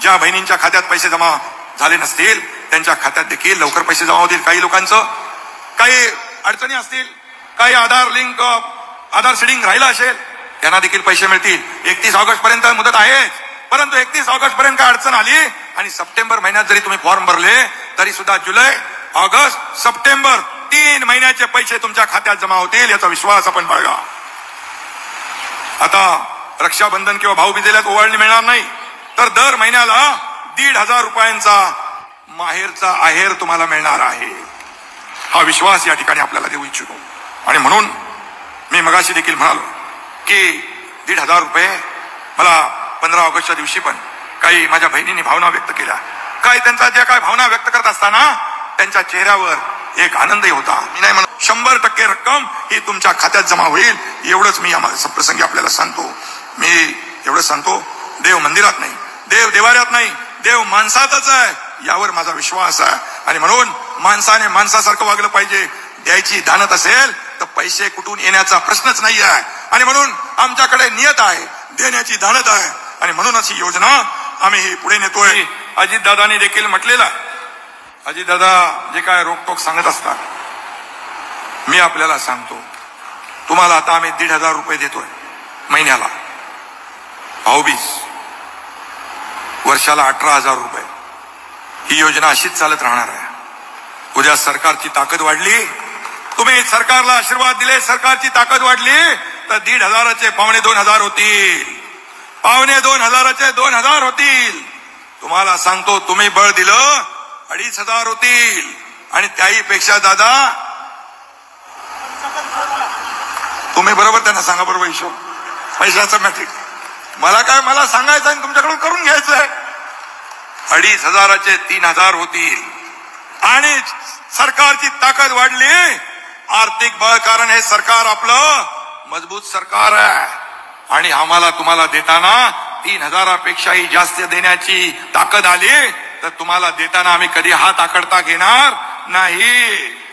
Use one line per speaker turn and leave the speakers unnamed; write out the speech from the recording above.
ज्या बहिणींच्या खात्यात पैसे जमा झाले नसतील त्यांच्या खात्यात देखील लवकर पैसे जमा होतील. काही लोकांचं काही अडचणी असतील, काही आधार सीडिंग राहिला असेल, त्यांना देखील पैसे मिळतील. 31 ऑगस्ट पर्यंत मुदत आहे, परंतु 31 ऑगस्ट पर्यंत काय अडचण आली आणि सप्टेंबर महिन्यात जरी तुम्ही फॉर्म भरले तरी सुद्धा जुलै, ऑगस्ट, सप्टेंबर 3 महिन्याचे पैसे तुमच्या खात्यात जमा होतील, याचा विश्वास आपण बाळगा. आता रक्षाबंधन किंवा भाऊबीजेला ओवाळणी मिळणार नाही, तर दर महिन्याला 1,500 रुपयांचा माहेरचा आहेर तुम्हाला मिळणार आहे. हा विश्वास या ठिकाणी आपल्याला देऊ इच्छितो. आणि म्हणून मी मगाशी देखील म्हणालो की 1,500 रुपये मला 15 ऑगस्टच्या दिवशी पण काही माझ्या बहिणींनी भावना व्यक्त केल्या. काय त्यांच्या ज्या काय भावना व्यक्त करत असताना त्यांच्या चेहऱ्यावर एक आनंदही होता. मी नाही म्हणत 100% रक्कम ही तुमच्या खात्यात जमा होईल, एवढंच मी या प्रसंगी आपल्याला सांगतो. मी एवढं सांगतो, देव मंदिरात नाही, देव देवाऱ्यात नाही, देव माणसातच आहे, यावर माझा विश्वास आहे. आणि म्हणून माणसाने माणसासारखं वागलं पाहिजे. द्यायची दानत असेल तर पैसे कुठून येण्याचा प्रश्नच नाही आहे. आणि म्हणून आमच्याकडे नियत आहे, देण्याची दानत आहे. आणि म्हणूनच ही योजना आम्ही ही पुढे नेतोय. अजितदादांनी देखील म्हटलेलं, अजितदादा जे काय रोकटोक सांगत असतात, मी आपल्याला सांगतो, तुम्हाला आता आम्ही 1,500 रुपये देतोय महिन्याला. भाऊबीज वर्षाला 18,000 रुपये. ही योजना अशीच चालत राहणार आहे. उद्या सरकारची ताकद वाढली, तुम्ही सरकारला आशीर्वाद दिले, सरकारची ताकद वाढली तर 1,500चे 2,500 होतील, 2,500चे 2,000 होतील. तुम्हाला सांगतो, तुम्ही बळ दिलं 2,500 होतील. आणि त्याही पेक्षा दादा तुम्ही बरोबर त्यांना सांगा, बरोबर हिशोब पैशाचं मॅट्रिक मला सांगायचं आणि तुमच्याकडून करून घ्यायचं आहे. 2,500चे 3,000 होतील. आणि सरकारची ताकद वाढली, आर्थिक बळ, कारण हे सरकार आपलं मजबूत सरकार आहे. आणि आम्हाला तुम्हाला देताना 3,000पेक्षाही जास्त देण्याची ताकद आली तर तुम्हाला देताना आम्ही कधी हात आकडता घेणार नाही.